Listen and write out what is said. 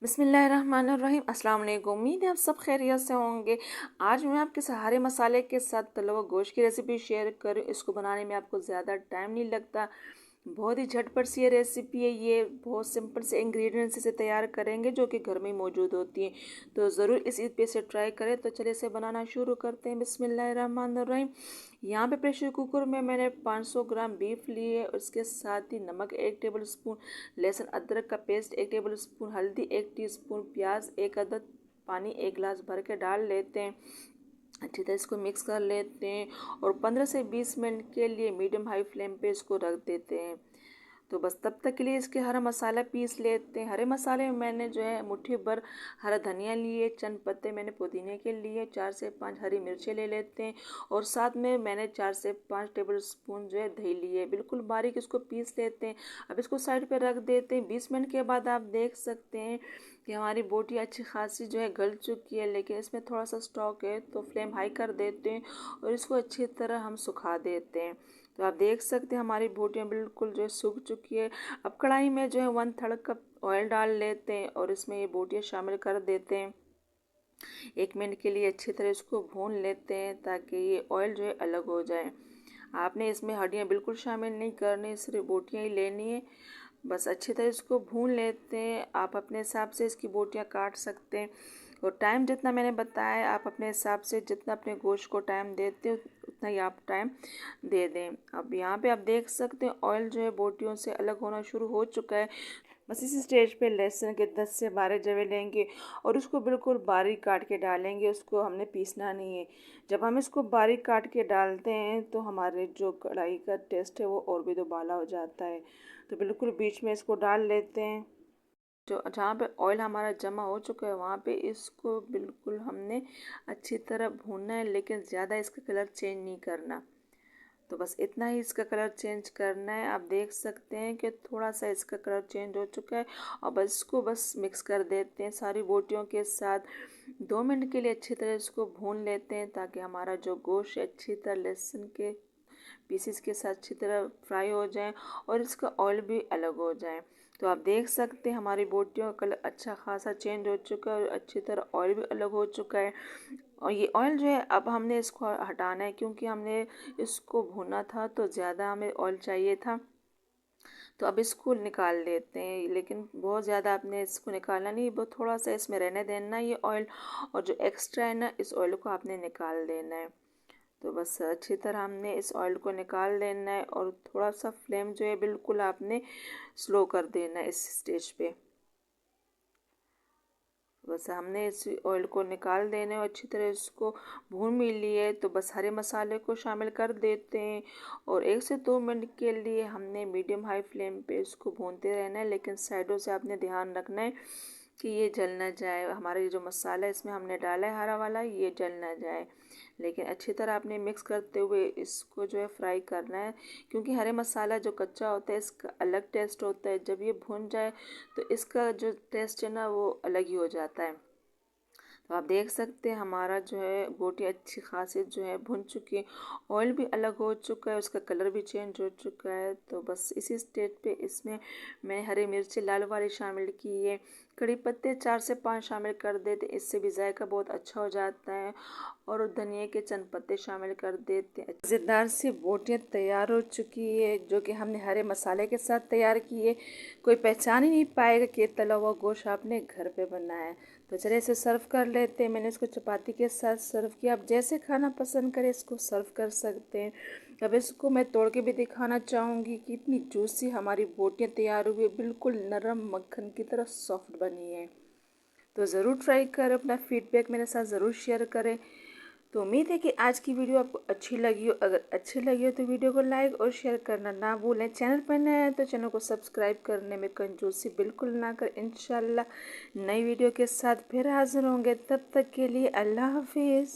बिस्मिल्लाहिर्रहमानिर्रहीम। अस्सलाम वालेकुम। उम्मीद है आप सब खैरियत से होंगे। आज मैं आपके सहारे मसाले के साथ तला हुआ गोश्त की रेसिपी शेयर करूँ। इसको बनाने में आपको ज़्यादा टाइम नहीं लगता, बहुत ही झटपट सी ये रेसिपी है। ये बहुत सिंपल से इंग्रेडिएंट्स से तैयार करेंगे जो कि घर में मौजूद होती हैं, तो ज़रूर इस ईद पे से ट्राई करें। तो चलिए इसे बनाना शुरू करते हैं। बिस्मिल्लाहिर्रहमानिर्रहीम। यहाँ पे प्रेशर कुकर में मैंने 500 ग्राम बीफ लिए है। उसके साथ ही नमक 1 टेबल स्पून, लहसुन अदरक का पेस्ट 1 टेबल स्पून, हल्दी 1 टीस्पून, प्याज 1 अदद, पानी 1 गिलास भर के डाल लेते हैं। अच्छी तरह इसको मिक्स कर लेते हैं और 15 से 20 मिनट के लिए मीडियम हाई फ्लेम पे इसको रख देते हैं। तो बस तब तक के लिए इसके हरा मसाला पीस लेते हैं। हरे मसाले में मैंने जो है मुट्ठी भर हरा धनिया लिए, चंद पत्ते मैंने पुदीने के लिए, 4 से 5 हरी मिर्चें ले लेते हैं और साथ में मैंने 4 से 5 टेबल स्पून जो है दही लिए, बिल्कुल बारीक इसको पीस लेते हैं। अब इसको साइड पे रख देते हैं। 20 मिनट के बाद आप देख सकते हैं कि हमारी बोटी अच्छी खासी जो है गल चुकी है, लेकिन इसमें थोड़ा सा स्टॉक है, तो फ्लेम हाई कर देते हैं और इसको अच्छी तरह हम सुखा देते हैं। तो आप देख सकते हैं हमारी बोटियाँ बिल्कुल जो है सूख चुकी है। अब कढ़ाई में जो है 1/3 कप ऑयल डाल लेते हैं और इसमें ये बोटियाँ शामिल कर देते हैं। 1 मिनट के लिए अच्छी तरह इसको भून लेते हैं ताकि ये ऑयल जो है अलग हो जाए। आपने इसमें हड्डियाँ बिल्कुल शामिल नहीं करनी, सिर्फ बोटियाँ ही लेनी है। बस अच्छी तरह इसको भून लेते हैं। आप अपने हिसाब से इसकी बोटियाँ काट सकते हैं और टाइम जितना मैंने बताया आप अपने हिसाब से जितना अपने गोश्त को टाइम देते हो उतना ही आप टाइम दे दें। अब यहाँ पे आप देख सकते हैं ऑयल जो है बोटियों से अलग होना शुरू हो चुका है। बस इसी स्टेज पे लहसुन के 10 से 12 जवे लेंगे और उसको बिल्कुल बारीक काट के डालेंगे। उसको हमने पीसना नहीं है। जब हम इसको बारीक काट के डालते हैं तो हमारे जो कढ़ाई का टेस्ट है वो और भी दोबाला हो जाता है। तो बिल्कुल बीच में इसको डाल लेते हैं। जो जहाँ पे ऑयल हमारा जमा हो चुका है वहाँ पे इसको बिल्कुल हमने अच्छी तरह भूनना है, लेकिन ज़्यादा इसका कलर चेंज नहीं करना। तो बस इतना ही इसका कलर चेंज करना है। आप देख सकते हैं कि थोड़ा सा इसका कलर चेंज हो चुका है और बस इसको बस मिक्स कर देते हैं सारी बोटियों के साथ। 2 मिनट के लिए अच्छी तरह इसको भून लेते हैं ताकि हमारा जो गोश्त अच्छी तरह लहसुन के पीसेस के साथ अच्छी तरह फ्राई हो जाए और इसका ऑयल भी अलग हो जाए। तो आप देख सकते हैं हमारी बोटियों का कलर अच्छा खासा चेंज हो चुका है और अच्छी तरह ऑयल भी अलग हो चुका है। और ये ऑयल जो है अब हमने इसको हटाना है, क्योंकि हमने इसको भुना था तो ज़्यादा हमें ऑयल चाहिए था। तो अब इसको निकाल लेते हैं, लेकिन बहुत ज़्यादा आपने इसको निकालना नहीं, बहुत थोड़ा सा इसमें रहने देना ये ऑयल, और जो एक्स्ट्रा है ना इस ऑयल को आपने निकाल देना है। तो बस अच्छी तरह हमने इस ऑयल को निकाल लेना है और थोड़ा सा फ्लेम जो है बिल्कुल आपने स्लो कर देना है इस स्टेज पे। बस हमने इस ऑयल को निकाल देना है और अच्छी तरह इसको भून भी लिए। तो बस हरे मसाले को शामिल कर देते हैं और 1 से 2 मिनट के लिए हमने मीडियम हाई फ्लेम पे इसको भूनते रहना है, लेकिन साइडों से आपने ध्यान रखना है कि ये जल ना जाए। हमारा ये जो मसाला इसमें हमने डाला है हरा वाला, ये जल ना जाए, लेकिन अच्छी तरह आपने मिक्स करते हुए इसको जो है फ्राई करना है, क्योंकि हरे मसाला जो कच्चा होता है इसका अलग टेस्ट होता है। जब ये भुन जाए तो इसका जो टेस्ट है ना वो अलग ही हो जाता है। तो आप देख सकते हैं हमारा जो है बोटी अच्छी खासी जो है भुन चुकी है, ऑयल भी अलग हो चुका है, उसका कलर भी चेंज हो चुका है। तो बस इसी स्टेज पे इसमें मैं हरी मिर्ची लाल वाली शामिल की है, कड़ी पत्ते 4 से 5 शामिल कर देते, इससे भी जायका बहुत अच्छा हो जाता है, और धनिया के चंद पत्ते शामिल कर देते हैं। मज़ेदार सी बोटियाँ तैयार हो चुकी है जो कि हमने हरे मसाले के साथ तैयार की है। कोई पहचान ही नहीं पाएगा कि तला हुआ गोश्त आपने घर पे बनाया है। तो चलिए इसे सर्व कर लेते हैं। मैंने इसको चपाती के साथ सर्व किया। आप जैसे खाना पसंद करें इसको सर्व कर सकते हैं। अब इसको मैं तोड़ के भी दिखाना चाहूँगी कि इतनी जूसी हमारी बोटियाँ तैयार हुई, बिल्कुल नरम मक्खन की तरह सॉफ्ट बनी है। तो ज़रूर ट्राई करें, अपना फीडबैक मेरे साथ ज़रूर शेयर करें। तो उम्मीद है कि आज की वीडियो आपको अच्छी लगी हो। अगर अच्छी लगी हो तो वीडियो को लाइक और शेयर करना ना भूलें। चैनल पर नए हैं तो चैनल को सब्सक्राइब करने में कंजूसी बिल्कुल ना करें। इंशाल्लाह नई वीडियो के साथ फिर हाजिर होंगे। तब तक के लिए अल्लाह हाफिज़।